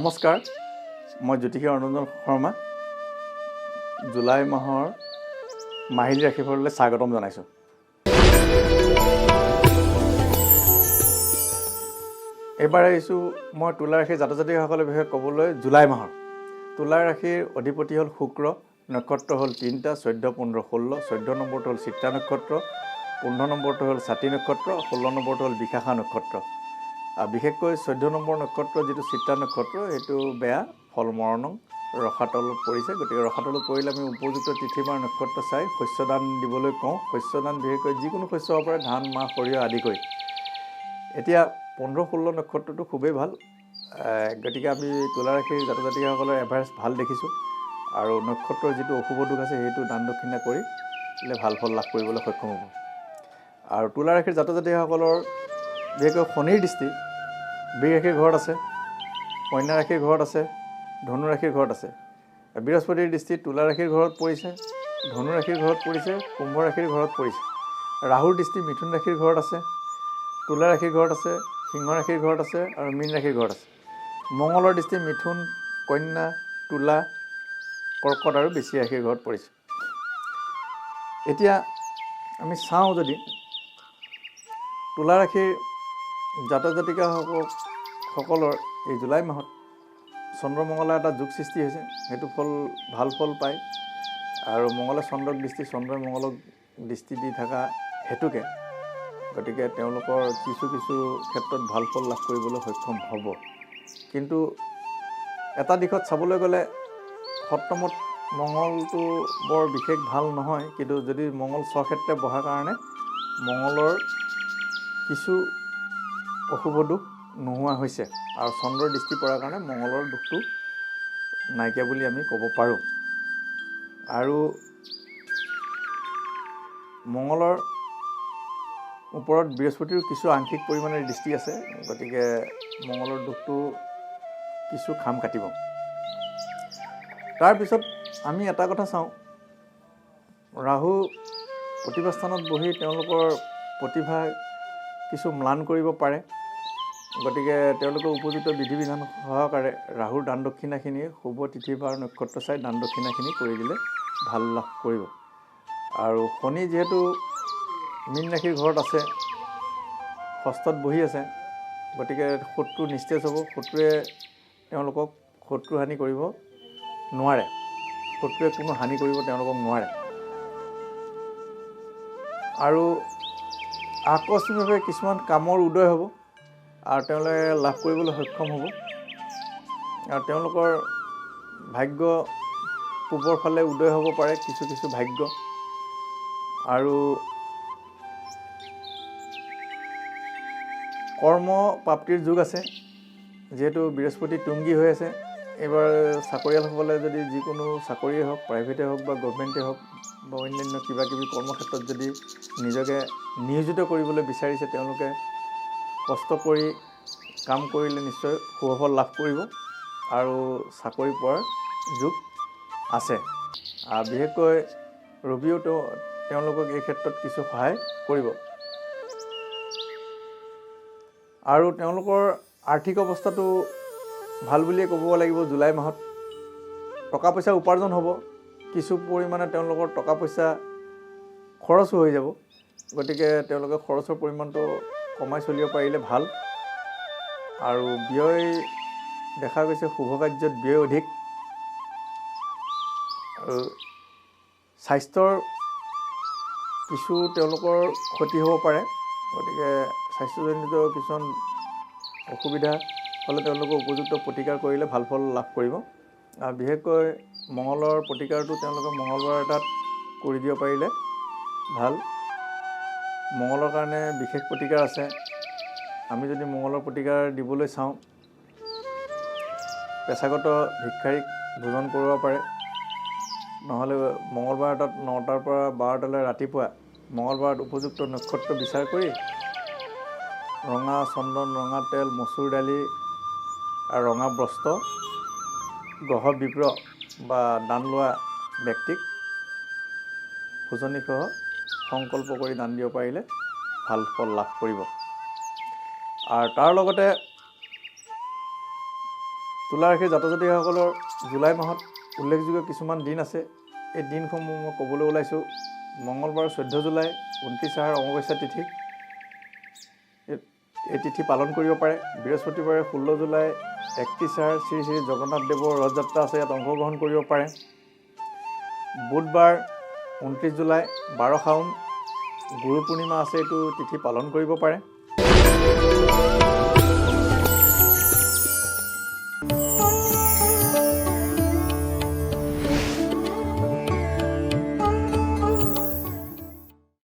নমস্কাৰ, মই জ্যোতিষী অৰুণৰঞ্জন শৰ্মা জুলাই মাহৰ মাহিলী ৰাশিফললৈ স্বাগতম জনাইছোঁ। এইবাৰ আহিছোঁ মই তুলা ৰাশিৰ জাতক জাতিকাসকলৰ বিষয়ে ক'বলৈ। জুলাই মাহৰ তুলা ৰাশিৰ অধিপতি হ'ল শুক্ৰ, নক্ষত্ৰ হ'ল 3টা, 14, 15, 16। 14 নম্বৰটো হ'ল চিত্ৰা নক্ষত্ৰ, 15 নম্বৰটো হ'ল স্বাতী নক্ষত্ৰ, 16 নম্বৰটো হ'ল বিশাখা নক্ষত্ৰ। বিশেষকৈ 14 নম্বৰ নক্ষত্ৰ যিটো চিত্ৰা নক্ষত্ৰ সেইটো বেয়া, ফল মৰণং ৰসাতলত পৰিছে। গতিকে ৰসাতলত পৰিলে আমি উপযুক্ত তিথি বাৰ নক্ষত্ৰ চাই শস্যদান দিবলৈ কওঁ। শস্যদান বিশেষকৈ যিকোনো শস্য হ'ব পাৰে, ধান, মাহ, সৰিয়হ আদি কৰি। এতিয়া 15-16 নক্ষত্ৰটো খুবেই ভাল। গতিকে আমি তুলা ৰাশিৰ জাতক জাতিকাসকলৰ এভাৰেজ ভাল দেখিছোঁ। আৰু নক্ষত্ৰৰ যিটো অশুভ দোষ আছে সেইটো দান দক্ষিণা কৰিলে ভাল ফল লাভ কৰিবলৈ সক্ষম হ'ব। আৰু তুলা ৰাশিৰ জাতক জাতিকাসকলৰ বিশেষকৈ শনিৰ দৃষ্টি বৃষ ৰাশিৰ ঘৰত আছে, কন্যা ৰাশিৰ ঘৰত আছে, ধনু ৰাশিৰ ঘৰত আছে। বৃহস্পতিৰ দৃষ্টি তুলা ৰাশিৰ ঘৰত পৰিছে, ধনু ৰাশিৰ ঘৰত পৰিছে, কুম্ভ ৰাশিৰ ঘৰত পৰিছে। ৰাহুৰ দৃষ্টি মিথুন ৰাশিৰ ঘৰত আছে, তুলা ৰাশিৰ ঘৰত আছে, সিংহ ৰাশিৰ ঘৰত আছে আৰু মীন ৰাশিৰ ঘৰত আছে। মঙলৰ দৃষ্টি মিথুন, কন্যা, তুলা, কৰ্কট আৰু বৃশ্চিক ৰাশিৰ ঘৰত পৰিছে। এতিয়া আমি চাওঁ যদি তুলা ৰাশিৰ জাতক জাতিকাসকলৰ এই জুলাই মাহত চন্দ্ৰমঙলৰ এটা যোগ সৃষ্টি হৈছে। সেইটো ভাল ফল পায়। আৰু মঙলে চন্দ্ৰক দৃষ্টি, চন্দ্ৰই মঙলক দৃষ্টি দি থকা হেতুকে গতিকে তেওঁলোকৰ কিছু ক্ষেত্ৰত ভাল ফল লাভ কৰিবলৈ সক্ষম হ'ব। কিন্তু এটা দিশত চাবলৈ গ'লে সপ্তমত মঙলটো বৰ বিশেষ ভাল নহয়। কিন্তু যদি মঙল স্বক্ষেত্ৰে বহাৰ কাৰণে মঙলৰ কিছু অশুভ দোষ নোহোৱা হৈছে আৰু চন্দ্ৰৰ দৃষ্টি পৰাৰ কাৰণে মঙলৰ দোষটো নাইকিয়া বুলি আমি ক'ব পাৰোঁ। আৰু মঙলৰ ওপৰত বৃহস্পতিৰ কিছু আংশিক পৰিমাণে দৃষ্টি আছে। গতিকে মঙলৰ দোষটো কিছু খাম কাটিব। তাৰপিছত আমি এটা কথা চাওঁ, ৰাহু প্ৰতিভা স্থানত বহি তেওঁলোকৰ প্ৰতিভা কিছু ম্লান কৰিব পাৰে। গতিকে তেওঁলোকে উপযুক্ত বিধি বিধান সহকাৰে ৰাহুৰ দান দক্ষিণাখিনি শুভ তিথি বাৰ নক্ষত্ৰ চাই দান দক্ষিণাখিনি কৰি দিলে ভাল লাভ কৰিব। আৰু শনি যিহেতু মীন ৰাশিৰ ঘৰত আছে, ষষ্ঠত বহি আছে, গতিকে শত্ৰু নিস্তেজ হ'ব। শত্ৰুৱে তেওঁলোকক শত্ৰু হানি কৰিব নোৱাৰে, শত্ৰুৱে কোনো হানি কৰিব তেওঁলোকক নোৱাৰে। আৰু আকস্মিকভাৱে কিছুমান কামৰ উদয় হ'ব আৰু তেওঁলোকে লাভ কৰিবলৈ সক্ষম হ'ব। আৰু তেওঁলোকৰ ভাগ্য পূবৰ ফালে উদয় হ'ব পাৰে, কিছু ভাগ্য। আৰু কৰ্ম প্ৰাপ্তিৰ যোগ আছে। যিহেতু বৃহস্পতি তুংগী হৈ আছে, এইবাৰ চাকৰিয়ালসকলে যদি যিকোনো চাকৰিয়ে হওক, প্ৰাইভেটেই হওক বা গভৰ্ণমেণ্টেই হওক বা অন্যান্য কিবাকিবি কৰ্মক্ষেত্ৰত যদি নিজকে নিয়োজিত কৰিবলৈ বিচাৰিছে, তেওঁলোকে কষ্ট কৰি কাম কৰিলে নিশ্চয় সুফল লাভ কৰিব আৰু চাকৰি পোৱাৰ যোগ আছে। বিশেষকৈ ৰবিও তেওঁলোকক এই ক্ষেত্ৰত কিছু সহায় কৰিব। আৰু তেওঁলোকৰ আৰ্থিক অৱস্থাটো ভাল বুলিয়ে ক'ব লাগিব। জুলাই মাহত টকা পইচা উপাৰ্জন হ'ব, কিছু পৰিমাণে তেওঁলোকৰ টকা পইচা খৰচো হৈ যাব। গতিকে তেওঁলোকে খৰচৰ পৰিমাণটো কমাই চলিব পাৰিলে ভাল। আৰু ব্যয় দেখা গৈছে, শুভ কাৰ্যত ব্যয় অধিক। আৰু স্বাস্থ্যৰ কিছু তেওঁলোকৰ ক্ষতি হ'ব পাৰে। গতিকে স্বাস্থ্যজনিত কিছুমান অসুবিধা হ'লে তেওঁলোকে উপযুক্ত প্ৰতিকাৰ কৰিলে ভাল ফল লাভ কৰিব। আৰু বিশেষকৈ মঙলৰ প্ৰতিকাৰটো তেওঁলোকে মঙলবাৰ এটাত কৰি দিব পাৰিলে ভাল। মঙলৰ কাৰণে বিশেষ প্ৰতিকাৰ আছে। আমি যদি মঙলৰ প্ৰতিকাৰ দিবলৈ চাওঁ, পেছাগত ভিক্ষাৰীক ভোজন কৰোৱাব পাৰে। নহ'লে মঙলবাৰ এটাত 9টাৰ পৰা 12টালৈ ৰাতিপুৱা মঙলবাৰত উপযুক্ত নক্ষত্ৰ বিচাৰ কৰি ৰঙা চন্দন, ৰঙা তেল, মচুৰ দালি আৰু ৰঙা বস্ত্ৰ গ্ৰহ বিপ্ৰ বা দান লোৱা ব্যক্তিক ভোজনীসহ সংকল্প কৰি দান দিব পাৰিলে ভাল ফল লাভ কৰিব। আৰু তাৰ লগতে তুলা ৰাশিৰ জাতক জাতিকাসকলৰ জুলাই মাহত উল্লেখযোগ্য কিছুমান দিন আছে। এই দিনসমূহ মই ক'বলৈ ওলাইছোঁ। মঙলবাৰ 14 জুলাই 29 আহাৰ অমাৱস্যা তিথি, এই তিথি পালন কৰিব পাৰে। বৃহস্পতিবাৰে 16 জুলাই 31 আহাৰ শ্ৰী শ্ৰী জগন্নাথ দেৱৰ ৰথযাত্ৰা আছে, ইয়াত অংশগ্ৰহণ কৰিব পাৰে। বুধবাৰ 29 জুলাই 12 শাওণ গুৰু পূৰ্ণিমা আছে, এইটো তিথি পালন কৰিব পাৰে।